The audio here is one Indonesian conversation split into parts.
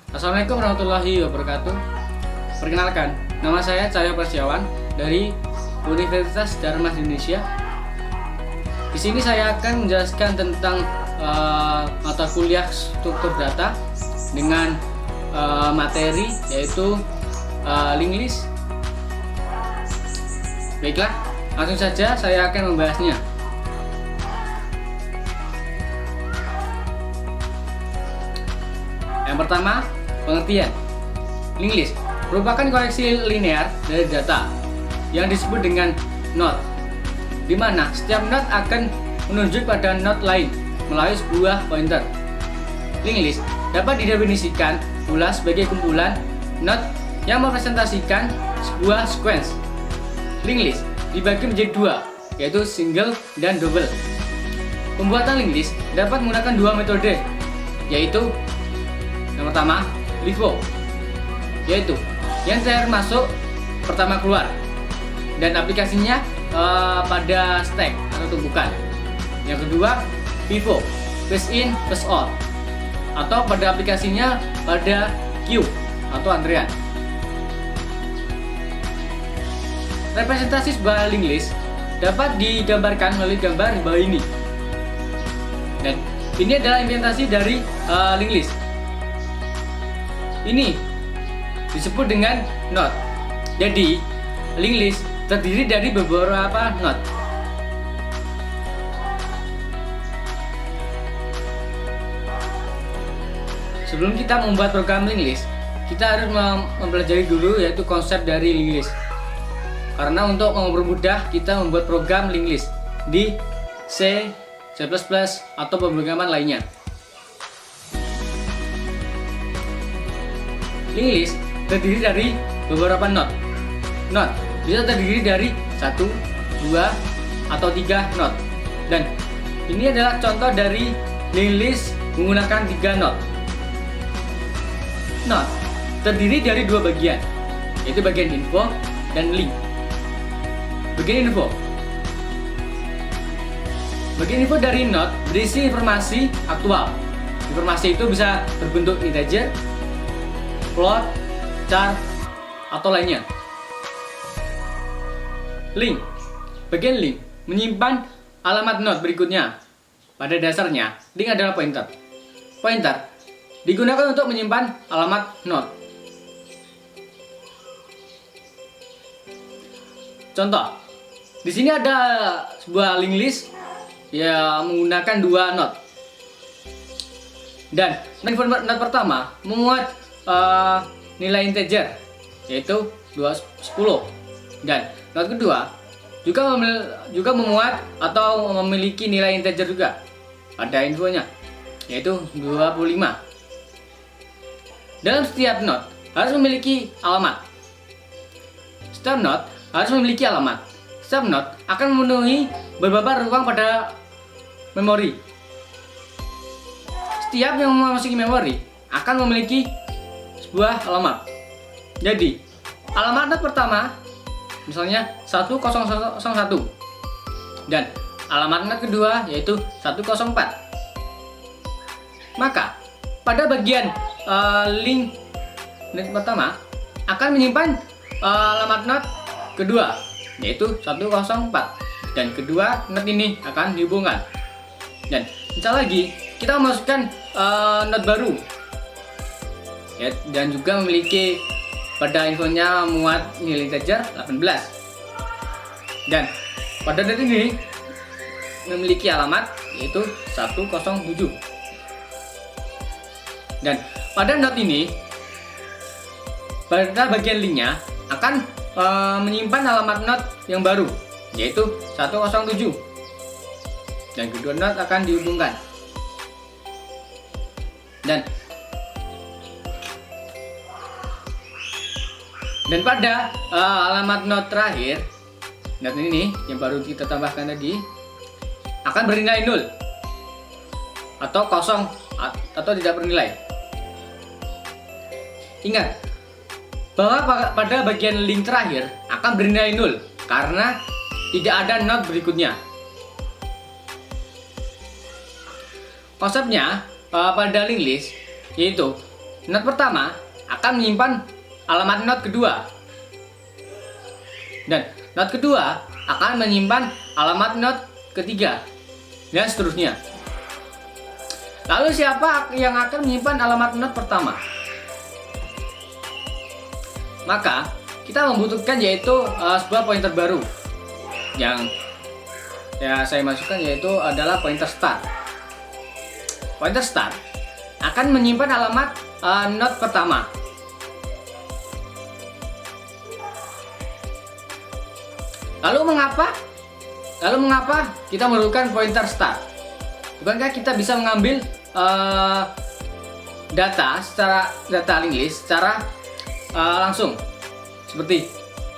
Assalamualaikum warahmatullahi wabarakatuh. Perkenalkan, nama saya Cahyo Prasyawan dari Universitas Darmas Indonesia. Di sini saya akan menjelaskan tentang mata kuliah struktur data dengan materi yaitu link list. Baiklah, langsung saja saya akan membahasnya. Yang pertama, pengertian. Link list merupakan koleksi linear dari data yang disebut dengan node, di mana setiap node akan menunjuk pada node lain melalui sebuah pointer. Link list dapat didefinisikan pula sebagai kumpulan node yang merepresentasikan sebuah sequence. Link list dibagi menjadi dua, yaitu single dan double. Pembuatan link list dapat menggunakan dua metode, yaitu yang pertama, LIFO, yaitu yang terakhir masuk pertama keluar, dan aplikasinya pada stack atau tumpukan. Yang kedua, FIFO, first in first out, atau pada aplikasinya pada queue atau antrian. Representasi sebuah link list dapat digambarkan melalui gambar di bawah ini, dan ini adalah implementasi dari link list. Ini disebut dengan node. Jadi, link list terdiri dari beberapa node. Sebelum kita membuat program link list, kita harus mempelajari dulu yaitu konsep dari link list. Karena untuk mempermudah kita membuat program link list di C, C++ atau pemrograman lainnya. Link list terdiri dari beberapa node. Node bisa terdiri dari 1, 2, atau 3 node. Dan ini adalah contoh dari link list menggunakan 3 node. Node terdiri dari dua bagian, yaitu bagian info dan link. Bagian info. Bagian info dari node berisi informasi aktual. Informasi itu bisa berbentuk integer, float, chart, atau lainnya. Link. Bagian link menyimpan alamat node berikutnya. Pada dasarnya, link adalah pointer. Pointer digunakan untuk menyimpan alamat node. Contoh, di sini ada sebuah link list yang menggunakan dua node. Dan node pertama memuat nilai integer, yaitu 210, dan node kedua juga memuat atau memiliki nilai integer juga pada infonya, yaitu 25. Dalam setiap node harus memiliki alamat. Setiap node harus memiliki alamat. Setiap node akan memenuhi beberapa ruang pada memori. Setiap yang memasuki memori akan memiliki sebuah alamat. Jadi, alamat node pertama misalnya 1001 dan alamat node kedua yaitu 104. Maka pada bagian link node pertama akan menyimpan alamat node kedua yaitu 104, dan kedua node ini akan dihubungkan. Dan misal lagi kita memasukkan node baru ya, dan juga memiliki pada infonya muat nilai integer 18, dan pada node ini memiliki alamat yaitu 107. Dan pada node ini pada bagian linknya akan menyimpan alamat node yang baru yaitu 107, dan kedua node akan dihubungkan. Dan pada alamat node terakhir, node ini yang baru kita tambahkan tadi akan bernilai 0 atau kosong atau tidak bernilai. Ingat bahwa pada bagian link terakhir akan bernilai 0 karena tidak ada node berikutnya. Konsepnya pada link list yaitu not pertama akan menyimpan alamat not kedua, dan not kedua akan menyimpan alamat not ketiga, dan seterusnya. Lalu siapa yang akan menyimpan alamat not pertama? Maka kita membutuhkan yaitu sebuah pointer baru yang saya masukkan, yaitu adalah pointer start. Pointer start akan menyimpan alamat not pertama. Lalu mengapa kita memerlukan pointer start? Bukankah kita bisa mengambil data linked list secara langsung, seperti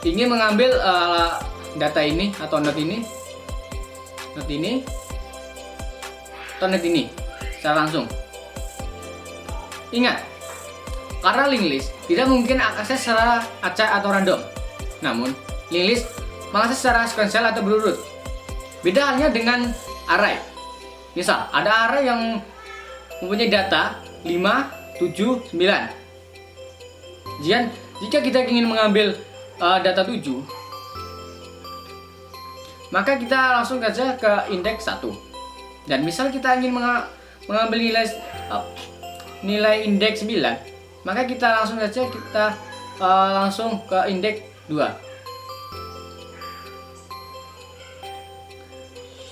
ingin mengambil data ini atau not ini atau net ini secara langsung. Ingat, karena linked list tidak mungkin akses secara acak atau random, namun linked list mengakses secara sekuensial atau berurut. Beda halnya dengan array. Misal ada array yang mempunyai data 5, 7, 9. Jika kita ingin mengambil data 7, maka kita langsung saja ke indeks 1. Dan misal kita ingin mengambil nilai indeks 9, maka kita langsung saja langsung ke indeks 2.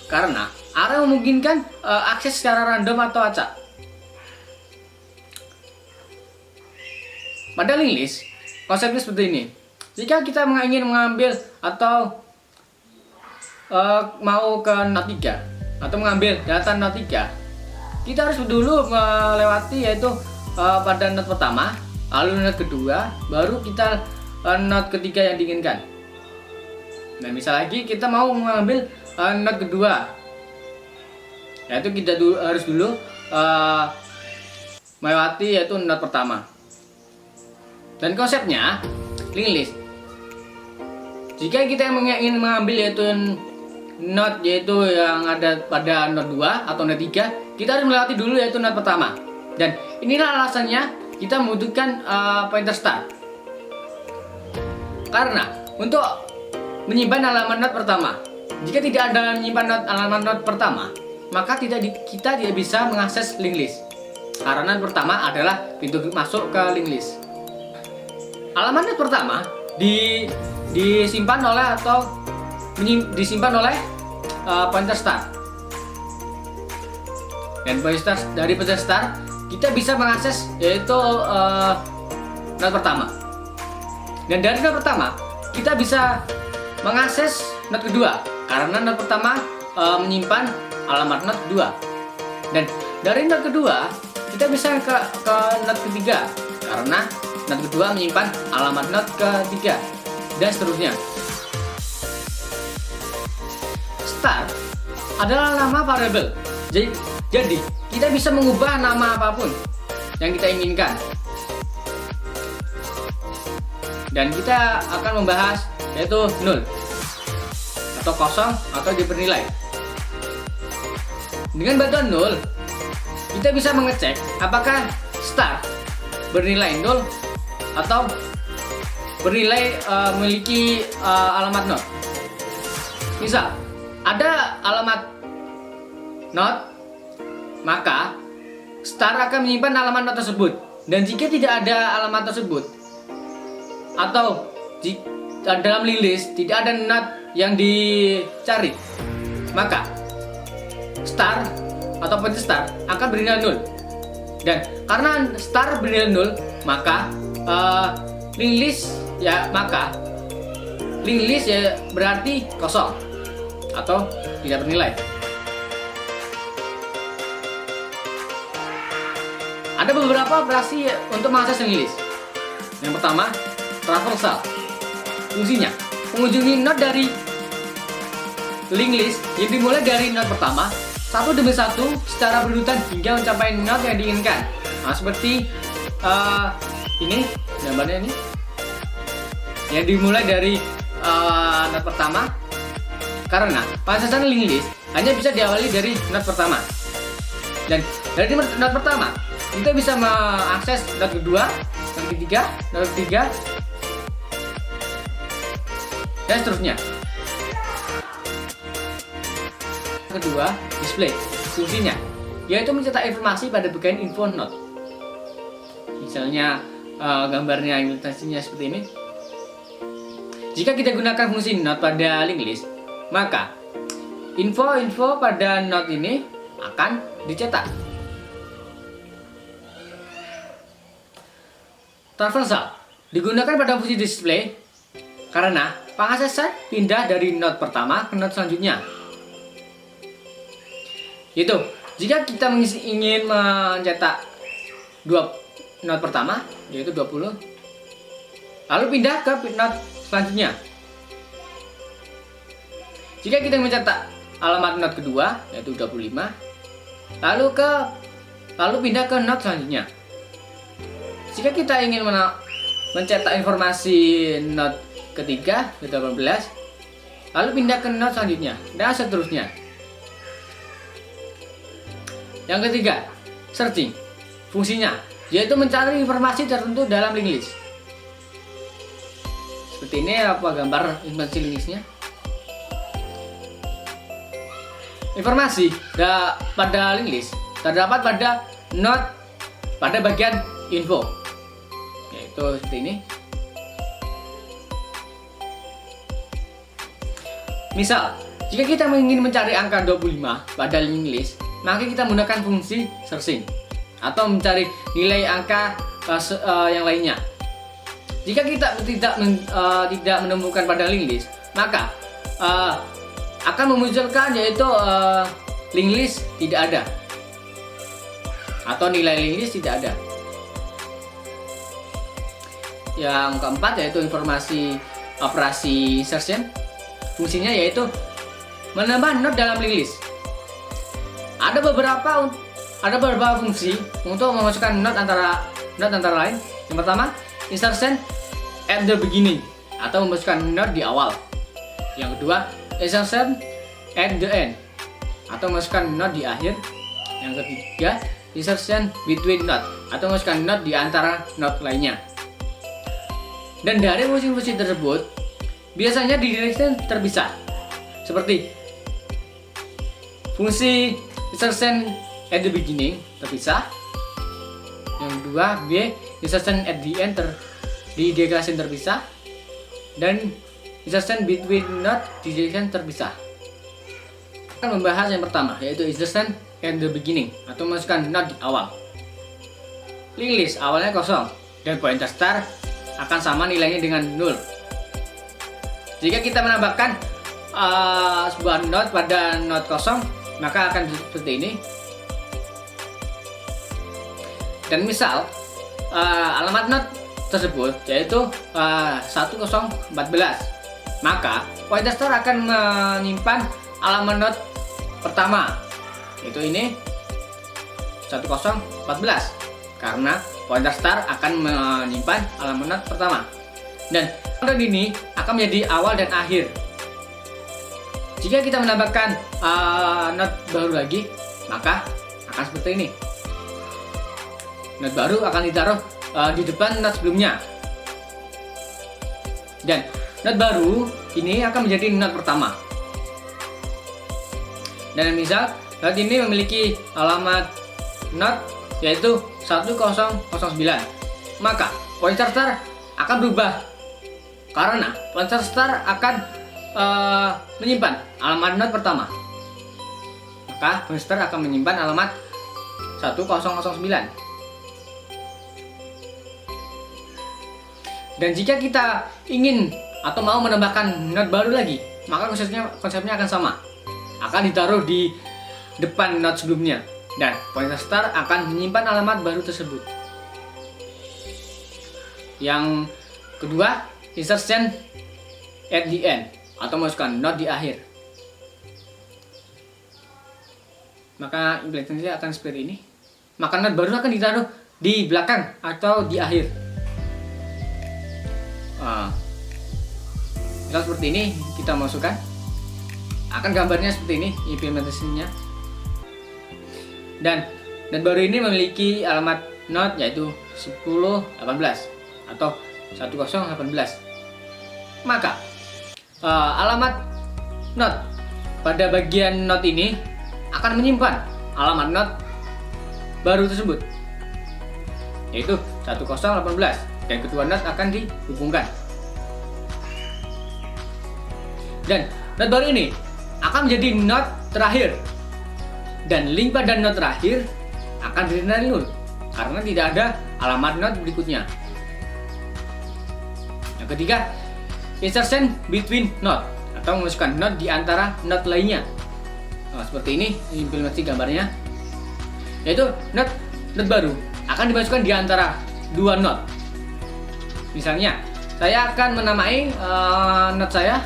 Karena array memungkinkan akses secara random atau acak. Pada linked list, konsepnya seperti ini. Jika kita ingin mengambil atau mau ke not 3 atau mengambil data not 3, kita harus dulu melewati yaitu pada not pertama, lalu not kedua, baru kita not ketiga yang diinginkan. Dan misal lagi kita mau mengambil not kedua, yaitu kita harus dulu melewati yaitu not pertama. Dan konsepnya linked list, jika kita ingin mengambil yaitu not yang ada pada not 2 atau not 3, kita harus melewati dulu yaitu not pertama. Dan inilah alasannya kita membutuhkan pointer start. Karena untuk menyimpan alamat not pertama, jika tidak ada menyimpan alamat not pertama, maka kita tidak bisa mengakses linked list. Karena not pertama adalah pintu masuk ke linked list. Alamat not pertama disimpan oleh pointer start. Dan dari pointer start kita bisa mengakses yaitu not pertama. Dan dari not pertama kita bisa mengakses not kedua, karena not pertama menyimpan alamat not kedua. Dan dari not kedua kita bisa ke not ketiga, karena not kedua menyimpan alamat not ketiga, dan seterusnya. Start adalah nama variabel. Jadi kita bisa mengubah nama apapun yang kita inginkan. Dan kita akan membahas yaitu null atau kosong atau dibernilai. Dengan bantuan null, kita bisa mengecek apakah start bernilai null atau bernilai memiliki alamat not. Misal ada alamat not, maka start akan menyimpan alamat not tersebut. Dan jika tidak ada alamat tersebut, atau dalam linked list tidak ada not yang dicari, maka start atau pointer start akan bernilai null. Dan karena start bernilai null, maka linked list ya berarti kosong atau tidak bernilai. Ada beberapa operasi untuk mengakses linked list. Yang pertama, traversal. Fungsinya mengunjungi node dari linked list yang dimulai dari node pertama satu demi satu secara berurutan hingga mencapai node yang diinginkan. Nah, seperti ini gambarnya ini, yang dimulai dari node pertama, karena pengaksesan linked list hanya bisa diawali dari node pertama. Dan dari node pertama kita bisa mengakses not kedua, not ketiga, dan seterusnya. Kedua, display. Fungsinya yaitu mencetak informasi pada bagian info not. Misalnya gambarnya ilustrasinya seperti ini. Jika kita gunakan fungsi not pada linked list, maka info-info pada not ini akan dicetak. Traversal digunakan pada fungsi display karena pengaksesan pindah dari not pertama ke not selanjutnya. Itu jika kita ingin mencetak dua not pertama yaitu 20, lalu pindah ke not selanjutnya. Jika kita mencetak alamat not kedua yaitu 25, lalu pindah ke not selanjutnya. Jika kita ingin mencetak informasi not ketiga ke 18, lalu pindah ke not selanjutnya dan seterusnya. Yang ketiga, searching. Fungsinya yaitu mencari informasi tertentu dalam linked list. Seperti ini apa gambar informasi linked listnya. Informasi pada linked list terdapat pada not pada bagian info, yaitu seperti ini. Misal, jika kita ingin mencari angka 25 pada linked list, maka kita menggunakan fungsi searching atau mencari nilai angka yang lainnya. Jika kita tidak menemukan pada linked list, maka akan memunculkan yaitu linked list tidak ada atau nilai linked list tidak ada. Yang keempat yaitu informasi operasi insertion. Fungsinya yaitu menambah not dalam linked list. Ada beberapa fungsi untuk memasukkan not antara lain. Yang pertama, insertion at the beginning atau memasukkan not di awal. Yang kedua, insertion at the end atau memasukkan not di akhir. Yang ketiga, insertion between not atau memasukkan not di antara not lainnya. Dan dari fungsi-fungsi tersebut biasanya didirikan terpisah, seperti fungsi insertion at the beginning terpisah. Yang kedua, B, insertion at the end didirikan terpisah, dan insertion between not didirikan terpisah. Kita akan membahas yang pertama yaitu insertion at the beginning atau memasukkan not di awal. Linked list awalnya kosong dan pointer star akan sama nilainya dengan 0. Jika kita menambahkan sebuah not pada not kosong, maka akan seperti ini. Dan misal alamat not tersebut yaitu 1014, maka pointer star akan menyimpan alamat not pertama yaitu ini 1014 karena pointer star akan menyimpan alamat not pertama, dan not ini akan menjadi awal dan akhir. Jika kita menambahkan not baru lagi, maka akan seperti ini. Not baru akan ditaruh di depan not sebelumnya, dan not baru ini akan menjadi not pertama. Dan misal not ini memiliki alamat not yaitu 1009, maka pointer star akan berubah karena pointer star akan menyimpan alamat not pertama, maka pointer star akan menyimpan alamat 1009. Dan jika kita ingin atau mau menambahkan not baru lagi, maka konsepnya akan sama, akan ditaruh di depan not sebelumnya, dan pointer star akan menyimpan alamat baru tersebut. Yang kedua, insertion at the end atau memasukkan not di akhir. Maka implementasinya akan seperti ini. Maka not baru akan ditaruh di belakang atau di akhir. Misal seperti ini kita masukkan, akan gambarnya seperti ini implementasinya. Dan not baru ini memiliki alamat not yaitu 1018 atau 1018. Maka alamat not pada bagian not ini akan menyimpan alamat not baru tersebut yaitu 1018 dan kedua not akan dihubungkan. Dan not baru ini akan menjadi not terakhir dan link pada not terakhir akan bernilai 0 karena tidak ada alamat not berikutnya. Yang ketiga, insertion between not atau memasukkan not di antara not lainnya. Nah, seperti ini implementasi gambarnya, yaitu not baru akan dimasukkan di antara dua not. Misalnya, saya akan menamai not saya,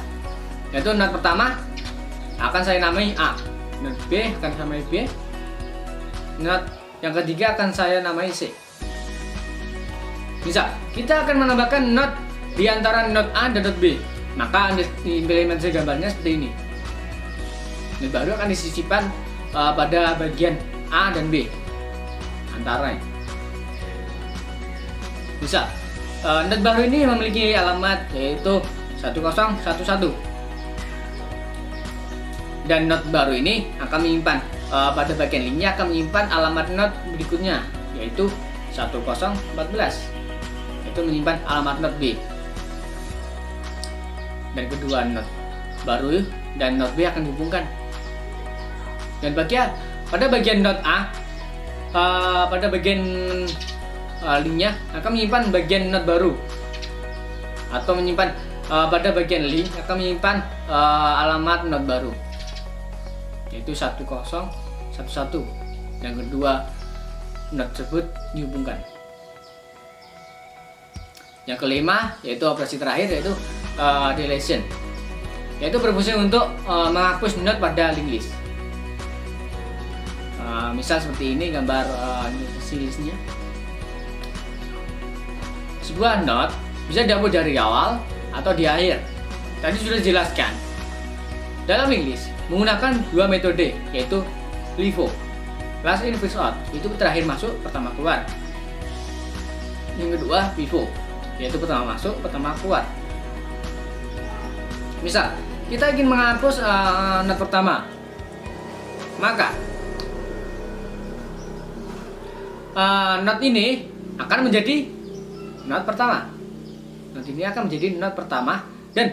yaitu not pertama akan saya namai A, not B akan saya namai B, not yang ketiga akan saya namai C. Misal, kita akan menambahkan not di antara not A dan not B, maka implementasi gambarnya seperti ini. Not baru akan disisipkan pada bagian A dan B antaranya. Misal, not baru ini memiliki alamat yaitu 1011 dan not baru ini akan menyimpan pada bagian linknya akan menyimpan alamat not berikutnya yaitu 1014, itu menyimpan alamat not B. Dan kedua not baru dan not B akan dihubungkan. Dan pada bagian not A, pada bagian linknya akan menyimpan bagian not baru, atau menyimpan pada bagian link akan menyimpan alamat not baru yaitu 1011. Yang kedua not tersebut dihubungkan. Yang kelima yaitu operasi terakhir yaitu deletion, yaitu berfungsi untuk menghapus not pada link list. Misal seperti ini gambar listnya. Sebuah not bisa dihapus dari awal atau di akhir. Tadi sudah dijelaskan. Dalam link list menggunakan dua metode yaitu LIFO, last in first out, itu terakhir masuk pertama keluar. Yang kedua FIFO, yaitu pertama masuk pertama keluar. Misal kita ingin menghapus not pertama, maka not ini akan menjadi not pertama. Not ini akan menjadi not pertama dan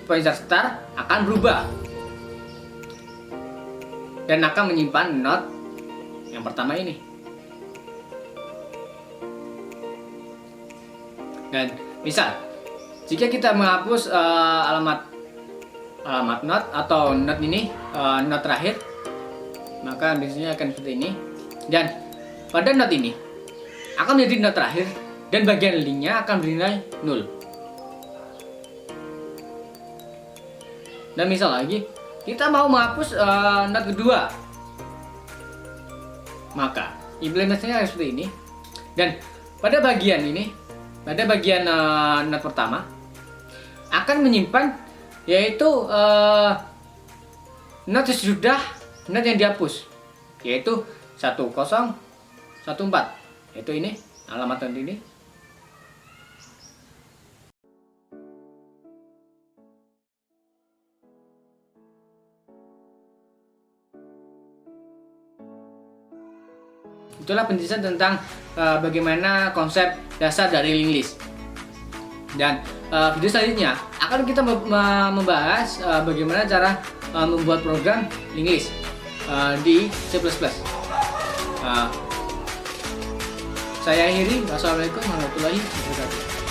pointer start akan berubah dan akan menyimpan not yang pertama ini. Dan misal jika kita menghapus alamat not atau not ini, not terakhir, maka biasanya akan seperti ini. Dan pada not ini akan menjadi not terakhir dan bagian linknya akan bernilai 0. Dan misal lagi kita mau menghapus not kedua, maka implementasinya seperti ini. Dan pada bagian ini, pada bagian not pertama akan menyimpan yaitu not sesudah not yang dihapus yaitu 1014, yaitu ini alamat not ini. Itulah penjelasan tentang bagaimana konsep dasar dari link list. Dan video selanjutnya akan kita membahas bagaimana cara membuat program link list di C++. Saya akhiri. Wassalamualaikum warahmatullahi wabarakatuh.